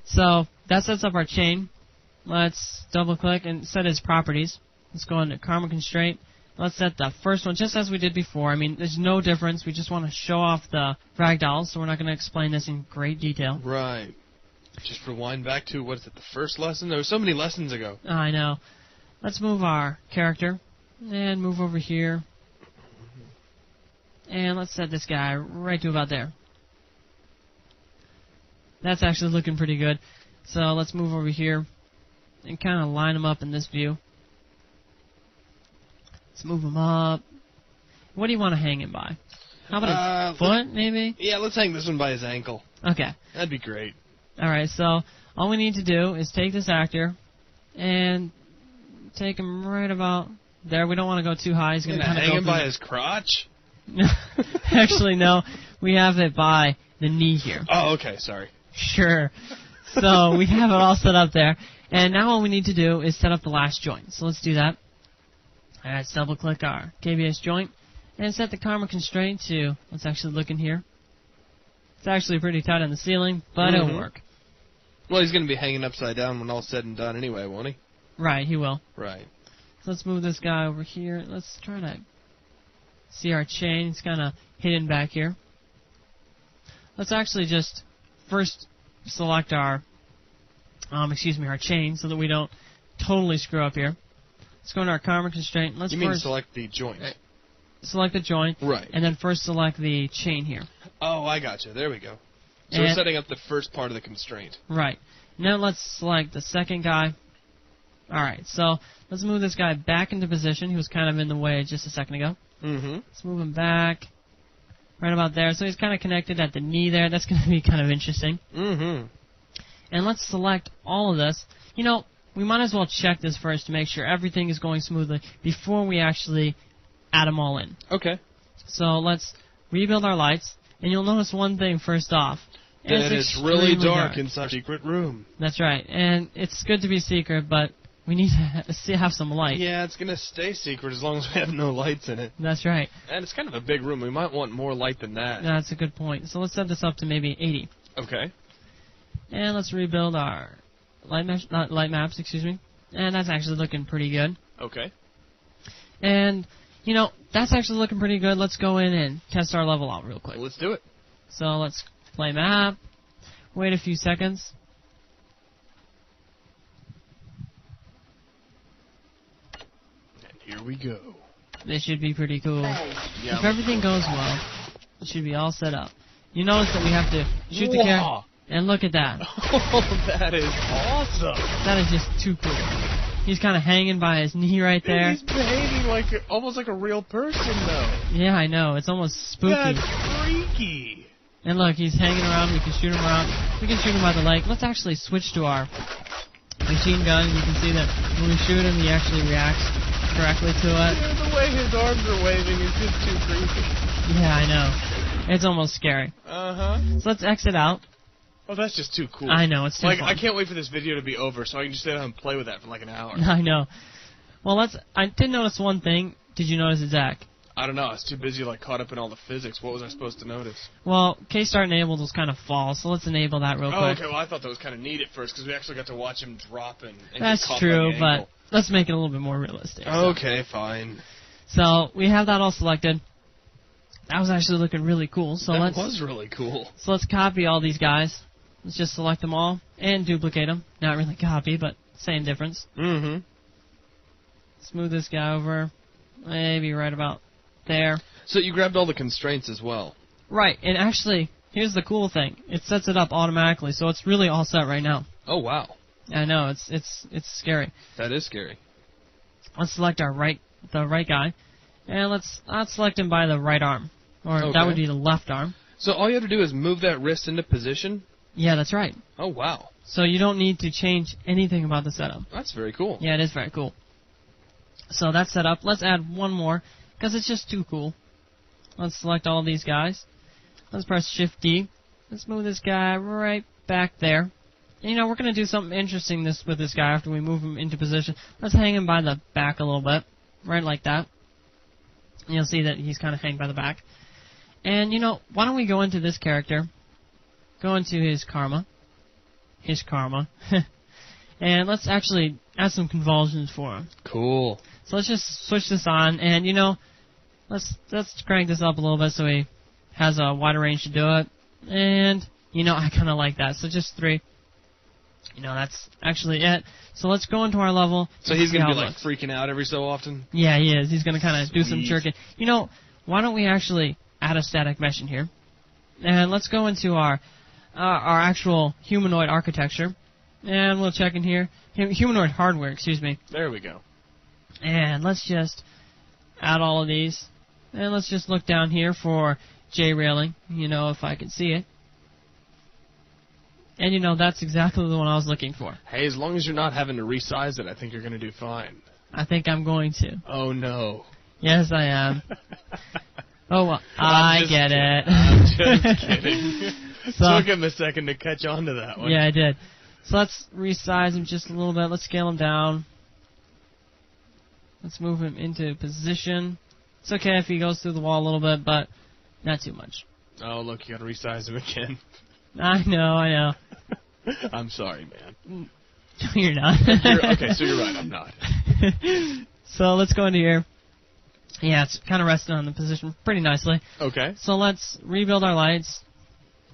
So that sets up our chain. Let's double click and set its properties. Let's go into Karma Constraint. Let's set the first one just as we did before. I mean, there's no difference. We just want to show off the ragdolls, so we're not going to explain this in great detail. Right. Just rewind back to, what is it, the first lesson? There were so many lessons ago. I know. Let's move our character and move over here. And let's set this guy right to about there. That's actually looking pretty good. So let's move over here and kind of line him up in this view. Let's move him up. What do you want to hang him by? How about a foot, maybe? Yeah, let's hang this one by his ankle. Okay. That'd be great. Alright, so all we need to do is take this actor and take him right about there. We don't want to go too high. He's going to kind of hang him by his crotch? Actually, no. We have it by the knee here. Oh, okay. Sorry. Sure. So we have it all set up there. And now all we need to do is set up the last joint. So let's do that. Alright, let's double click our KBS joint and set the Karma Constraint to, let's actually look in here. It's actually pretty tight on the ceiling, but it'll work. Well, he's going to be hanging upside down when all's said and done anyway, won't he? Right, he will. Right. So let's move this guy over here. Let's try to see our chain. It's kind of hidden back here. Let's actually just first select our, our chain so that we don't totally screw up here. Let's go into our Karma Constraint. Let's first select the joint. Select the joint. Right. And then first select the chain here. Oh, I gotcha. There we go. So we're setting up the first part of the constraint. Right. Now let's select the second guy. Alright, so let's move this guy back into position. He was kind of in the way just a second ago. Let's move him back. Right about there. So he's kind of connected at the knee there. That's going to be kind of interesting. And let's select all of this. You know, we might as well check this first to make sure everything is going smoothly before we actually add them all in. Okay. So let's rebuild our lights. And you'll notice one thing first off. That it's really dark inside a secret room. That's right. And it's good to be secret, but we need to have some light. Yeah, it's going to stay secret as long as we have no lights in it. That's right. And it's kind of a big room. We might want more light than that. That's a good point. So let's set this up to maybe 80. Okay. And let's rebuild our light maps, And that's actually looking pretty good. Okay. And, you know, that's actually looking pretty good. Let's go in and test our level out real quick. Well, let's do it. So let's play map. Wait a few seconds. And here we go. This should be pretty cool. Yeah. If everything goes well, it should be all set up. You notice that we have to shoot the camera. And look at that. Oh, that is awesome. That is just too cool. He's kind of hanging by his knee right there. He's behaving like almost like a real person, though. Yeah, I know. It's almost spooky. That's freaky. And look, he's hanging around. We can shoot him around. We can shoot him by the leg. Let's actually switch to our machine gun. You can see that when we shoot him, he actually reacts correctly to it. Yeah, the way his arms are waving is just too creepy. Yeah, I know. It's almost scary. So let's exit out. Oh, that's just too cool. I know, it's too fun. I can't wait for this video to be over so I can just sit down and play with that for like an hour. I know. Well, I did notice one thing. Did you notice it, Zach? I don't know. I was too busy, caught up in all the physics. What was I supposed to notice? Well, K-Start enabled was kind of false, so let's enable that real quick. Oh, okay. Well, I thought that was kind of neat at first because we actually got to watch him drop and That's get caught true, by the but angle. let's make it a little bit more realistic. Okay, fine. So we have that all selected. That was actually looking really cool. So that was really cool. So let's copy all these guys. Let's just select them all and duplicate them. Not really copy, but same difference. Smooth this guy over, maybe right about there. So you grabbed all the constraints as well. Right, and actually, here's the cool thing. It sets it up automatically, so it's really all set right now. Oh, wow. I know, it's scary. That is scary. Let's select the right guy, and let's select him by the right arm. Or that would be the left arm. So all you have to do is move that wrist into position? Yeah, that's right. Oh, wow. So you don't need to change anything about the setup. That's very cool. Yeah, it is very cool. So that's set up. Let's add one more, because it's just too cool. Let's select all these guys. Let's press Shift-D. Let's move this guy right back there. And, you know, we're going to do something interesting with this guy after we move him into position. Let's hang him by the back a little bit. Right like that. And you'll see that he's kind of hanging by the back. And, you know, why don't we go into this character, go into his karma, his karma. And let's actually add some convulsions for him. Cool. So let's just switch this on, and let's crank this up a little bit so he has a wider range to do it. And I kind of like that. So just 3. That's actually it. So let's go into our level. So he's gonna be like freaking out every so often. Yeah, he is. He's gonna kind of do some jerking. Why don't we actually add a static mesh in here, and let's go into our actual humanoid architecture. And we'll check in here. Humanoid hardware, excuse me. There we go. And let's just add all of these. And let's just look down here for J-railing, if I can see it. And that's exactly the one I was looking for. Hey, as long as you're not having to resize it, I think you're going to do fine. I think I'm going to. Oh, no. Yes, I am. Oh, well, I get it. I'm just kidding. Took him a second to catch on to that one. Yeah, I did. So let's resize him just a little bit. Let's scale him down. Let's move him into position. It's okay if he goes through the wall a little bit, but not too much. Oh, look, you got to resize him again. I know. I'm sorry, man. You're not. Okay, so you're right, I'm not. So let's go into here. Yeah, it's kind of resting on the position pretty nicely. Okay. So let's rebuild our lights,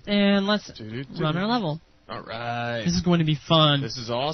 and let's run our level. All right. This is going to be fun. This is awesome.